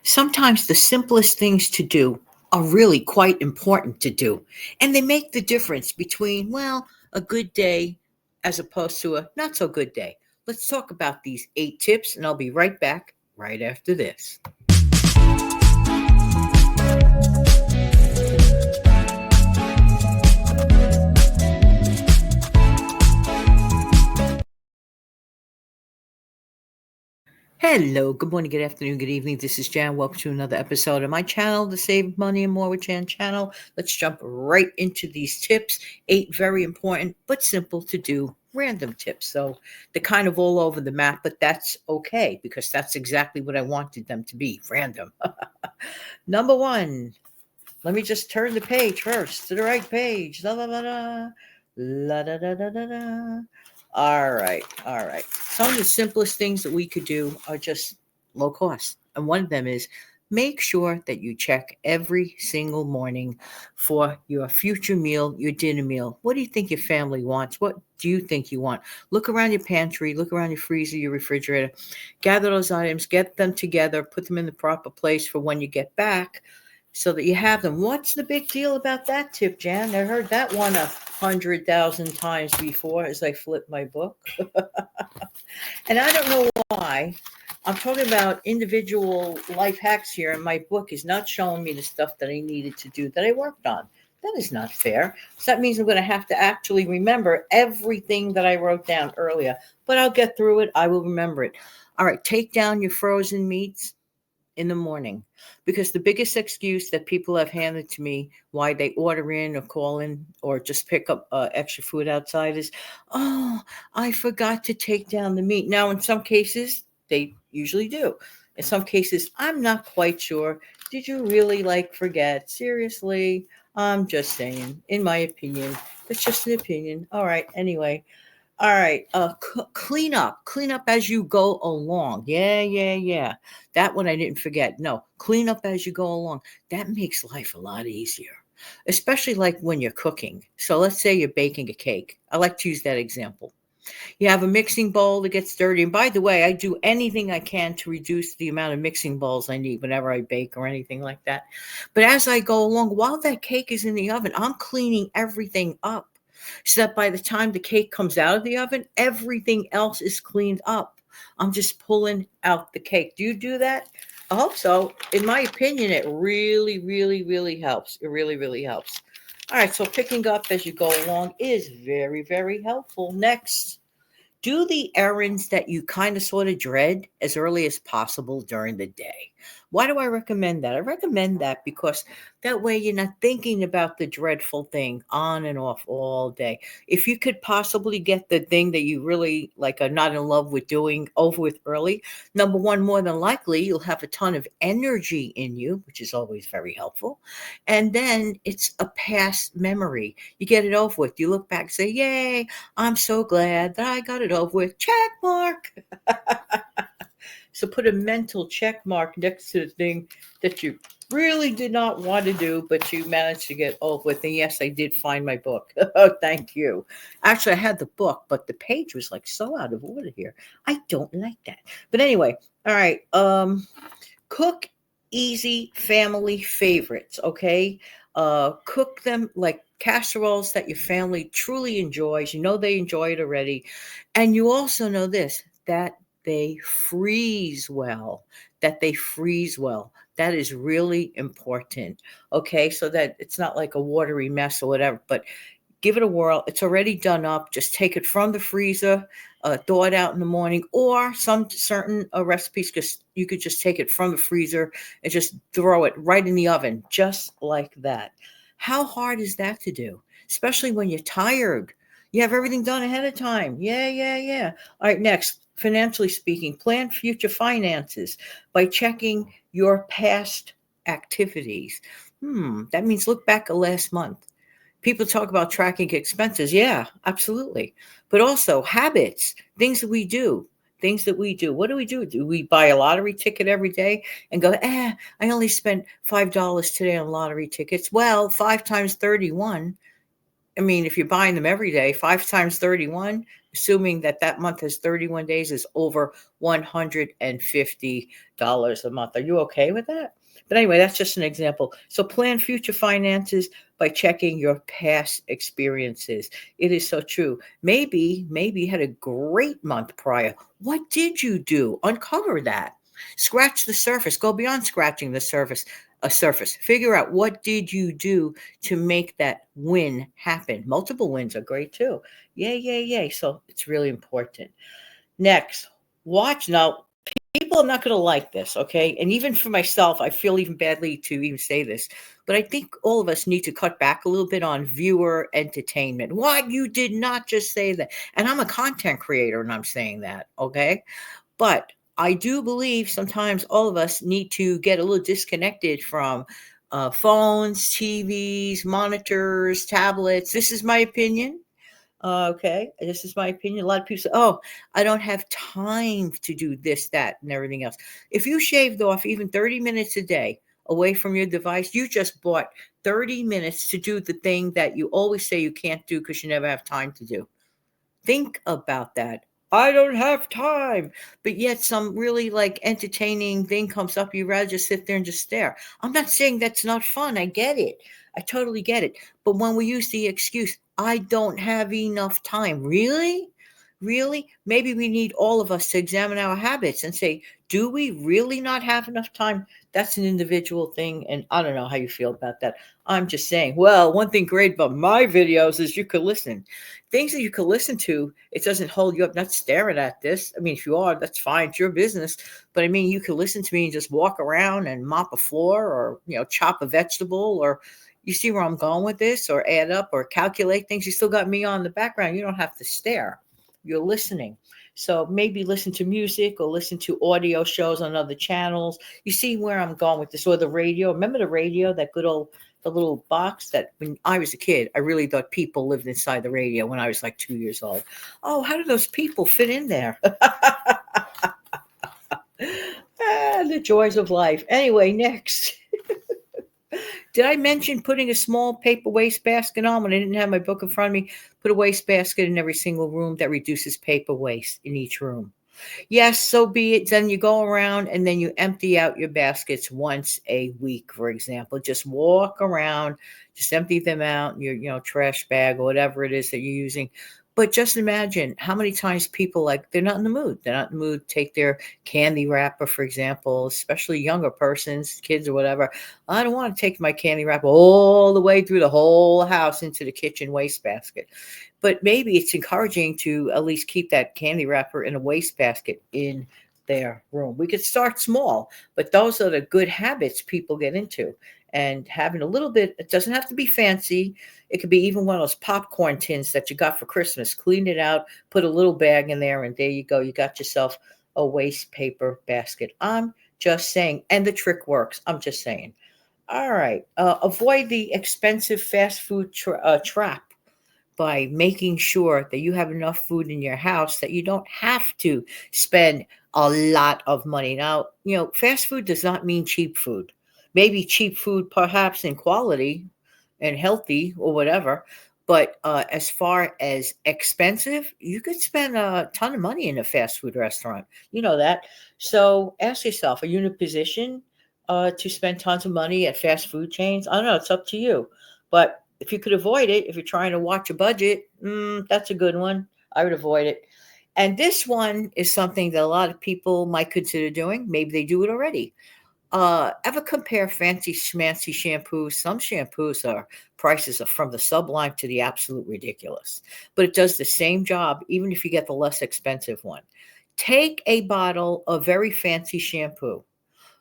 Sometimes the simplest things to do are really quite important to do, and they make the difference between, well, a good day as opposed to a not so good day. Let's talk about these 8 tips, and I'll be right back right after this. Hello, good morning, good afternoon, good evening. This is Jan. Welcome to another episode of my channel, the Save Money and More with Jan channel. Let's jump right into these tips. 8 very important but simple to do random tips. So they're kind of all over the map, but that's okay because that's exactly what I wanted them to be, random. Number 1, let me just turn the page first to the right page. La la la la. La da da da da da. All right, all right. Some of the simplest things that we could do are just low cost. And one of them is make sure that you check every single morning for your future meal, your dinner meal. What do you think your family wants? What do you think you want? Look around your pantry, look around your freezer, your refrigerator, gather those items, get them together, put them in the proper place for when you get back so that you have them. What's the big deal about that tip, Jan? I heard that one 100,000 times before as I flip my book. And I don't know why. I'm talking about individual life hacks here, and my book is not showing me the stuff that I needed to do that I worked on. That is not fair. So that means I'm going to have to actually remember everything that I wrote down earlier. But I'll get through it. I will remember it. All right, take down your frozen meats in the morning, because the biggest excuse that people have handed to me why they order in or call in or just pick up extra food outside is, oh, I forgot to take down the meat. Now, in some cases, they usually do. In some cases, I'm not quite sure. Did you really forget? Seriously, I'm just saying, in my opinion, it's just an opinion. All right, anyway. All right. Clean up as you go along. Yeah, yeah, yeah. That one I didn't forget. No, clean up as you go along. That makes life a lot easier, especially like when you're cooking. So let's say you're baking a cake. I like to use that example. You have a mixing bowl that gets dirty. And by the way, I do anything I can to reduce the amount of mixing bowls I need whenever I bake or anything like that. But as I go along, while that cake is in the oven, I'm cleaning everything up so that by the time the cake comes out of the oven, everything else is cleaned up. I'm just pulling out the cake. Do you do that? I hope so. In my opinion, it really, really, really helps. It really, really helps. All right, so picking up as you go along is very, very helpful. Next, do the errands that you kind of sort of dread as early as possible during the day. Why do I recommend that? I recommend that because that way you're not thinking about the dreadful thing on and off all day. If you could possibly get the thing that you really are not in love with doing over with early, number one, more than likely you'll have a ton of energy in you, which is always very helpful. And then it's a past memory. You get it over with. You look back and say, yay, I'm so glad that I got it over with. Check mark. So put a mental check mark next to the thing that you really did not want to do, but you managed to get over with. And yes, I did find my book. Oh, thank you. Actually, I had the book, but the page was so out of order here. I don't like that. But anyway, all right. Cook easy family favorites, okay? Cook them like casseroles that your family truly enjoys. You know they enjoy it already. And you also know this, that they freeze well, that they freeze well. That is really important. Okay, so that it's not like a watery mess or whatever, but give it a whirl. It's already done up. Just take it from the freezer, thaw it out in the morning, or some certain recipes, because you could just take it from the freezer and just throw it right in the oven, just like that. How hard is that to do? Especially when you're tired. You have everything done ahead of time. Yeah, yeah, yeah. All right, next, financially speaking, plan future finances by checking your past activities. That means look back at last month. People talk about tracking expenses. Yeah, absolutely. But also habits, things that we do. Things that we do. What do we do? Do we buy a lottery ticket every day and go, I only spent $5 today on lottery tickets? Well, 5 times 31 I mean, if you're buying them every day, 5 times 31, assuming that that month has 31 days, is over $150 a month. Are you okay with that? But anyway, that's just an example. So plan future finances by checking your past experiences. It is so true. Maybe you had a great month prior. What did you do? Uncover that. Scratch the surface. Go beyond scratching the surface. A surface. Figure out what did you do to make that win happen. Multiple wins are great too. Yay, yay, yay. So it's really important. Next, watch. Now, people are not going to like this, okay? And even for myself, I feel even badly to even say this, but I think all of us need to cut back a little bit on viewer entertainment. What? You did not just say that. And I'm a content creator and I'm saying that, okay? But I do believe sometimes all of us need to get a little disconnected from phones, TVs, monitors, tablets. This is my opinion. Okay, this is my opinion. A lot of people say, "Oh, I don't have time to do this, that, and everything else." If you shaved off even 30 minutes a day away from your device, you just bought 30 minutes to do the thing that you always say you can't do because you never have time to do. Think about that. I don't have time. But yet some really like entertaining thing comes up, you rather just sit there and just stare. I'm not saying that's not fun. I get it. I totally get it. But when we use the excuse, I don't have enough time. Really? Really? Maybe we need all of us to examine our habits and say, do we really not have enough time? That's an individual thing. And I don't know how you feel about that. I'm just saying, well, one thing great about my videos is you could listen. Things that you could listen to, it doesn't hold you up, not staring at this. I mean, if you are, that's fine. It's your business. But I mean, you could listen to me and just walk around and mop a floor or, chop a vegetable or you see where I'm going with this or add up or calculate things. You still got me on the background. You don't have to stare. You're listening. So maybe listen to music or listen to audio shows on other channels. You see where I'm going with this or the radio. Remember the radio, that good old the little box that when I was a kid, I really thought people lived inside the radio when I was like 2 years old. Oh, how do those people fit in there? The joys of life. Anyway, next. Did I mention putting a small paper waste basket on when I didn't have my book in front of me? Put a waste basket in every single room that reduces paper waste in each room. Yes, so be it. Then you go around and then you empty out your baskets once a week, for example. Just walk around, just empty them out in your, trash bag or whatever it is that you're using. But just imagine how many times people like they're not in the mood. They're not in the mood to take their candy wrapper, for example, especially younger persons, kids or whatever. I don't want to take my candy wrapper all the way through the whole house into the kitchen wastebasket. But maybe it's encouraging to at least keep that candy wrapper in a wastebasket in their room. We could start small, but those are the good habits people get into. And having a little bit, it doesn't have to be fancy. It could be even one of those popcorn tins that you got for Christmas. Clean it out, put a little bag in there, and there you go. You got yourself a waste paper basket. I'm just saying. And the trick works. I'm just saying. All right. Avoid the expensive fast food trap by making sure that you have enough food in your house that you don't have to spend a lot of money. Now, fast food does not mean cheap food. Maybe cheap food, perhaps in quality and healthy or whatever. But as far as expensive, you could spend a ton of money in a fast food restaurant. You know that. So ask yourself, are you in a position to spend tons of money at fast food chains? I don't know. It's up to you. But if you could avoid it, if you're trying to watch a budget, that's a good one. I would avoid it. And this one is something that a lot of people might consider doing. Maybe they do it already. Ever compare fancy schmancy shampoos? Some shampoos are prices are from the sublime to the absolute ridiculous, but it does the same job even if you get the less expensive one. Take a bottle of very fancy shampoo.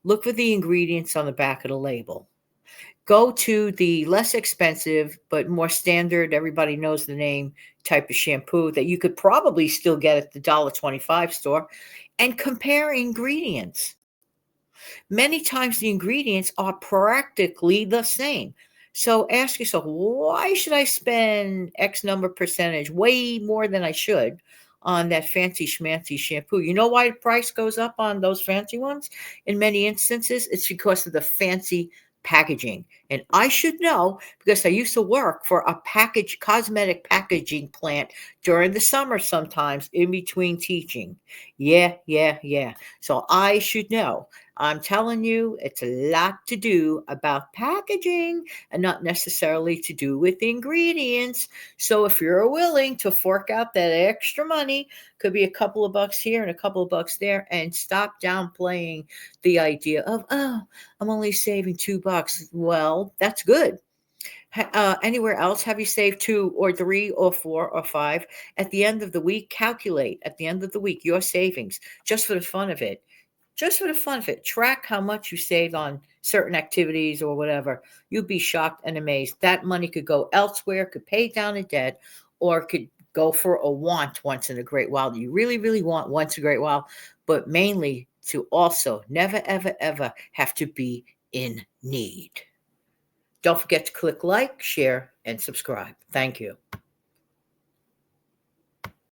Look for the ingredients on the back of the label. Go to the less expensive but more standard, everybody knows the name type of shampoo that you could probably still get at the $1.25 store and compare ingredients. Many times the ingredients are practically the same. So ask yourself, why should I spend X number percentage, way more than I should, on that fancy schmancy shampoo? You know why the price goes up on those fancy ones? In many instances, it's because of the fancy packaging. And I should know because I used to work for a cosmetic packaging plant during the summer sometimes in between teaching. Yeah, yeah, yeah. So I should know. I'm telling you, it's a lot to do about packaging and not necessarily to do with the ingredients. So if you're willing to fork out that extra money, could be a couple of bucks here and a couple of bucks there, and stop downplaying the idea of, oh, I'm only saving $2. Well, that's good. Anywhere else, have you saved two or three or four or five? At the end of the week, calculate at the end of the week your savings just for the fun of it. Just for the fun of it, track how much you saved on certain activities or whatever. You'd be shocked and amazed. That money could go elsewhere, could pay down a debt, or could go for a want once in a great while. You really, really want once in a great while, but mainly to also never, ever, ever have to be in need. Don't forget to click like, share, and subscribe. Thank you.